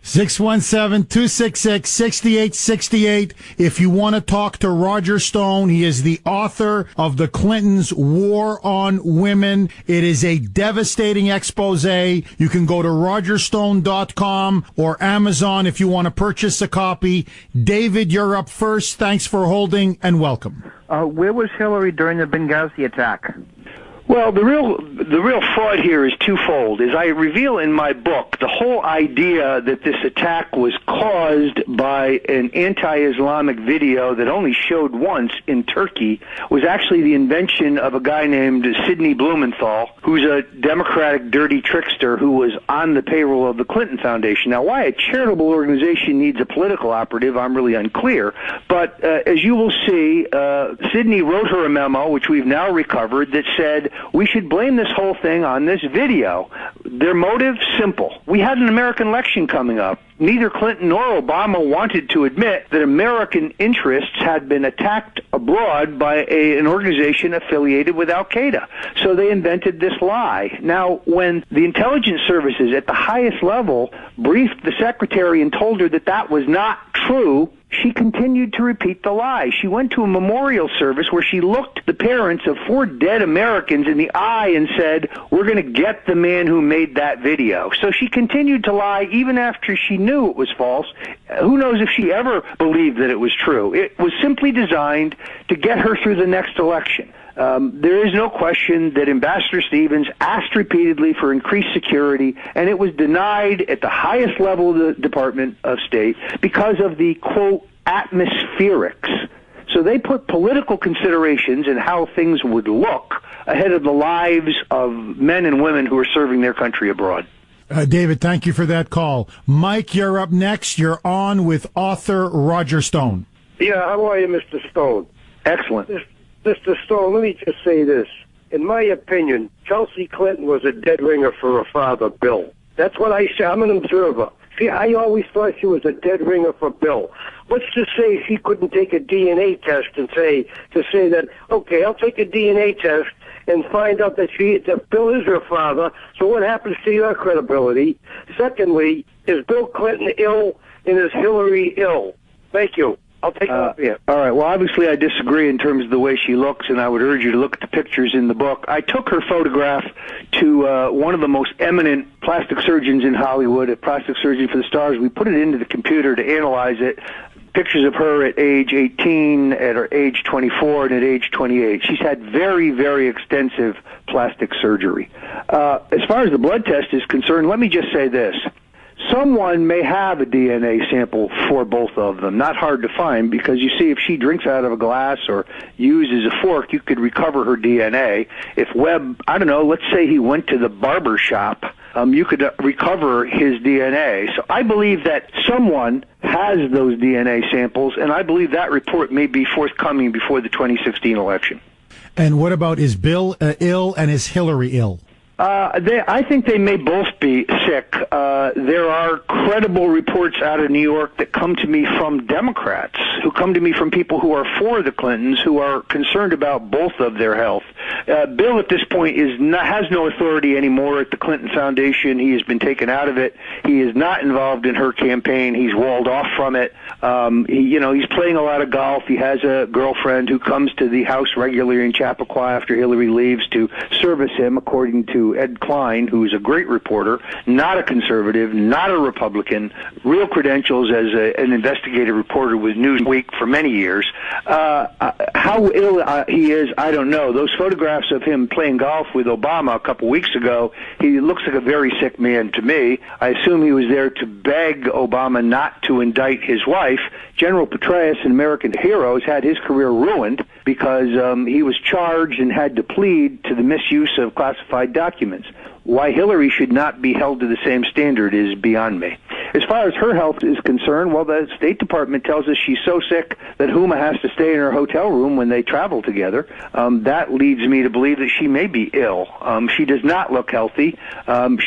617-266-6868. If you want to talk to Roger Stone, he is the author of The Clintons' War on Women. It is a devastating expose. You can go to rogerstone.com or Amazon if you want to purchase a copy. David, you're up first. Thanks for holding and welcome. Where was Hillary during the Benghazi attack? Well, the real fraud here is twofold. As I reveal in my book, the whole idea that this attack was caused by an anti-Islamic video that only showed once in Turkey was actually the invention of a guy named Sidney Blumenthal, who's a Democratic dirty trickster who was on the payroll of the Clinton Foundation. Now, why a charitable organization needs a political operative, I'm really unclear. But as you will see, Sidney wrote her a memo, which we've now recovered, that said, we should blame this whole thing on this video. Their motive, simple. We had an American election coming up. Neither Clinton nor Obama wanted to admit that American interests had been attacked abroad by an organization affiliated with Al-Qaeda. So they invented this lie. Now, when the intelligence services at the highest level briefed the secretary and told her that that was not true, she continued to repeat the lie. She went to a memorial service where she looked the parents of 4 dead Americans in the eye and said, we're going to get the man who made that video. So she continued to lie even after she knew it was false. Who knows if she ever believed that it was true. It was simply designed to get her through the next election. There is no question that Ambassador Stevens asked repeatedly for increased security, and it was denied at the highest level of the Department of State because of the, quote, atmospherics. So they put political considerations and how things would look ahead of the lives of men and women who are serving their country abroad. David, thank you for that call. Mike, you're up next. You're on with author Roger Stone. Yeah, how are you, Mr. Stone? Excellent. Mr. Stone, let me just say this. In my opinion, Chelsea Clinton was a dead ringer for her father, Bill. That's what I say. I'm an observer. See, I always thought she was a dead ringer for Bill. Let's just say she couldn't take a DNA test and say that, okay, I'll take a DNA test and find out that Bill is her father. So what happens to your credibility? Secondly, is Bill Clinton ill and is Hillary ill? Thank you. I'll take it off here. All right. Well, obviously, I disagree in terms of the way she looks, and I would urge you to look at the pictures in the book. I took her photograph to one of the most eminent plastic surgeons in Hollywood, a plastic surgeon for the stars. We put it into the computer to analyze it. Pictures of her at age 18, at her age 24, and at age 28. She's had very, very extensive plastic surgery. As far as the blood test is concerned, let me just say this. Someone may have a DNA sample for both of them. Not hard to find because you see if she drinks out of a glass or uses a fork, you could recover her DNA. If Webb, I don't know, let's say he went to the barber shop, you could recover his DNA. So I believe that someone has those DNA samples, and I believe that report may be forthcoming before the 2016 election. And what about, is Bill ill and is Hillary ill? I think they may both be sick. There are credible reports out of New York that come to me from Democrats, who come to me from people who are for the Clintons, who are concerned about both of their health. Bill, at this point, has no authority anymore at the Clinton Foundation. He has been taken out of it. He is not involved in her campaign. He's walled off from it. He's playing a lot of golf. He has a girlfriend who comes to the house regularly in Chappaqua after Hillary leaves to service him, according to Ed Klein, who's a great reporter, not a conservative, not a Republican, real credentials as an investigative reporter with Newsweek for many years. How ill he is, I don't know. Those photographs of him playing golf with Obama a couple weeks ago, he looks like a very sick man to me. I assume he was there to beg Obama not to indict his wife. General Petraeus, an American hero, has had his career ruined because he was charged and had to plead to the misuse of classified documents. Why Hillary should not be held to the same standard is beyond me. As far as her health is concerned, well, the State Department tells us she's so sick that Huma has to stay in her hotel room when they travel together. That leads me to believe that she may be ill. She does not look healthy.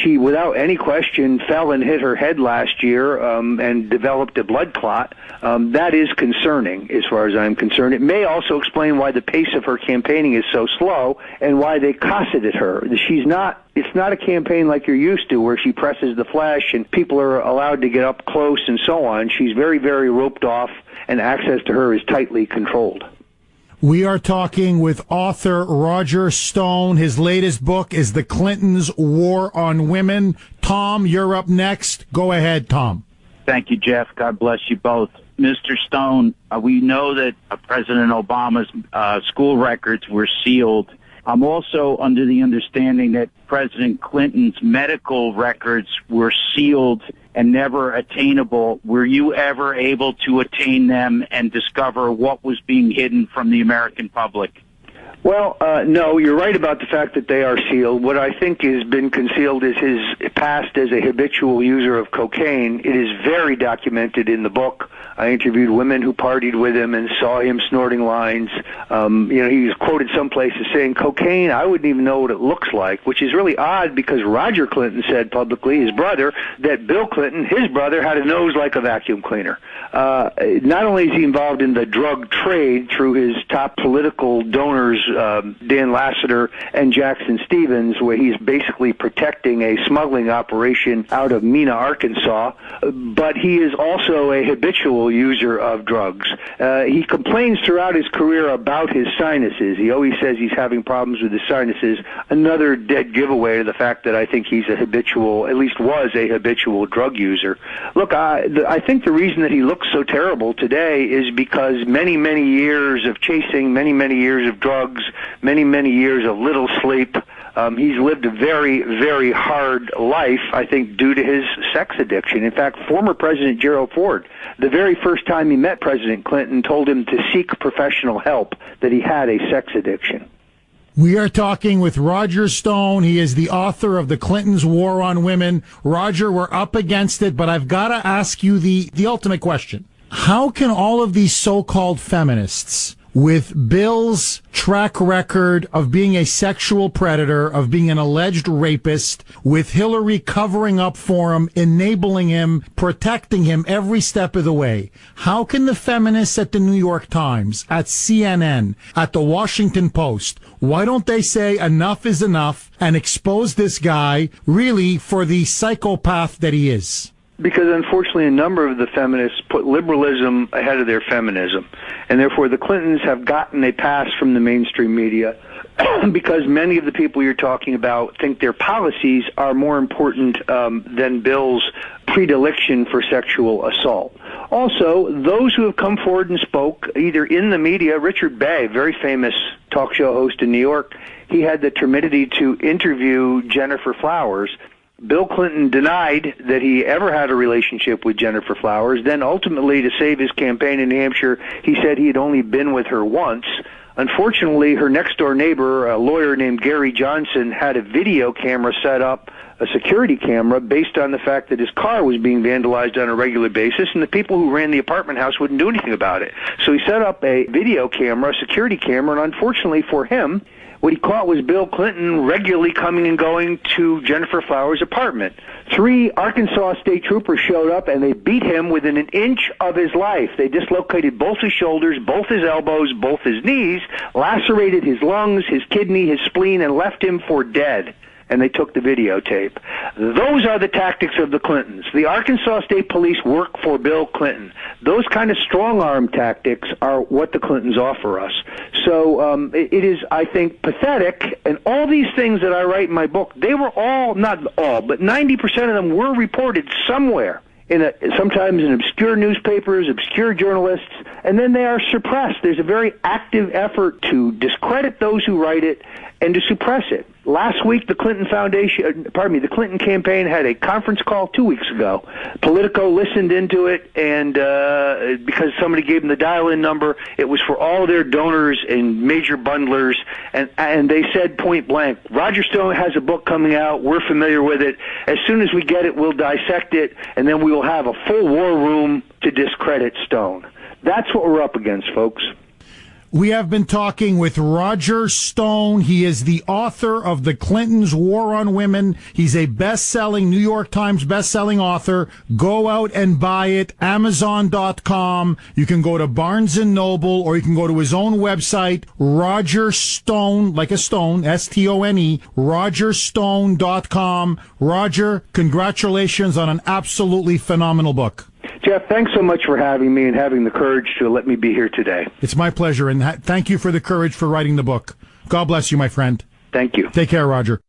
She, without any question, fell and hit her head last year and developed a blood clot. That is concerning, as far as I'm concerned. It may also explain why the pace of her campaigning is so slow and why they cosseted her. She's not It's not a campaign like you're used to where she presses the flash and people are allowed to get up close and so on. She's very, very roped off, and access to her is tightly controlled. We are talking with author Roger Stone. His latest book is The Clintons' War on Women. Tom, you're up next. Go ahead, Tom. Thank you, Jeff. God bless you both. Mr. Stone, we know that President Obama's school records were sealed. I'm also under the understanding that President Clinton's medical records were sealed and never attainable. Were you ever able to attain them and discover what was being hidden from the American public? Well, no, you're right about the fact that they are sealed. What I think has been concealed is his past as a habitual user of cocaine. It is very documented in the book. I interviewed women who partied with him and saw him snorting lines. He was quoted some places saying, cocaine, I wouldn't even know what it looks like, which is really odd because Roger Clinton said publicly, his brother, that Bill Clinton, his brother, had a nose like a vacuum cleaner. Not only is he involved in the drug trade through his top political donors, Dan Lassiter and Jackson Stevens, where he's basically protecting a smuggling operation out of Mena, Arkansas, but he is also a habitual user of drugs. He complains throughout his career about his sinuses. He always says he's having problems with his sinuses. Another dead giveaway to the fact that I think he's a habitual, at least was a habitual drug user. Look, I think the reason that he looks so terrible today is because many, many years of chasing, many, many years of drugs, many, many years of little sleep. He's lived a very, very hard life, I think, due to his sex addiction. In fact, former President Gerald Ford, the very first time he met President Clinton, told him to seek professional help, that he had a sex addiction. We are talking with Roger Stone. He is the author of The Clintons' War on Women. Roger, we're up against it, but I've got to ask you the ultimate question. How can all of these so-called feminists, with Bill's track record of being a sexual predator, of being an alleged rapist, with Hillary covering up for him, enabling him, protecting him every step of the way, how can the feminists at the New York Times, at CNN, at the Washington Post, why don't they say enough is enough and expose this guy really for the psychopath that he is? Because unfortunately a number of the feminists put liberalism ahead of their feminism, and therefore the Clintons have gotten a pass from the mainstream media because many of the people you're talking about think their policies are more important than Bill's predilection for sexual assault. Also, those who have come forward and spoke, either in the media, Richard Bay, very famous talk show host in New York, he had the temerity to interview Jennifer Flowers. Bill Clinton denied that he ever had a relationship with Jennifer Flowers. Then ultimately, to save his campaign in New Hampshire, he said he had only been with her once. Unfortunately, her next-door neighbor, a lawyer named Gary Johnson, had a video camera set up, a security camera, based on the fact that his car was being vandalized on a regular basis, and the people who ran the apartment house wouldn't do anything about it. So he set up a video camera, a security camera, and unfortunately for him, what he caught was Bill Clinton regularly coming and going to Jennifer Flowers' apartment. 3 Arkansas state troopers showed up, and they beat him within an inch of his life. They dislocated both his shoulders, both his elbows, both his knees, lacerated his lungs, his kidney, his spleen, and left him for dead. And they took the videotape. Those are the tactics of the Clintons. The Arkansas State Police work for Bill Clinton. Those kind of strong-arm tactics are what the Clintons offer us. So it is, I think, pathetic. And all these things that I write in my book, they were all, not all, but 90% of them were reported somewhere. Sometimes in obscure newspapers, obscure journalists, and then they are suppressed. There's a very active effort to discredit those who write it and to suppress it. Last week, the Clinton Clinton campaign had a conference call 2 weeks ago. Politico listened into it, and because somebody gave them the dial-in number, it was for all their donors and major bundlers, and they said point blank, Roger Stone has a book coming out, we're familiar with it, as soon as we get it, we'll dissect it, and then we will have a full war room to discredit Stone. That's what we're up against, folks. We have been talking with Roger Stone. He is the author of The Clintons' War on Women. He's a best-selling, New York Times best-selling author. Go out and buy it. Amazon.com. You can go to Barnes & Noble, or you can go to his own website, Roger Stone, like a stone, S-T-O-N-E, rogerstone.com. Roger, congratulations on an absolutely phenomenal book. Jeff, thanks so much for having me and having the courage to let me be here today. It's my pleasure, and thank you for the courage for writing the book. God bless you, my friend. Thank you. Take care, Roger.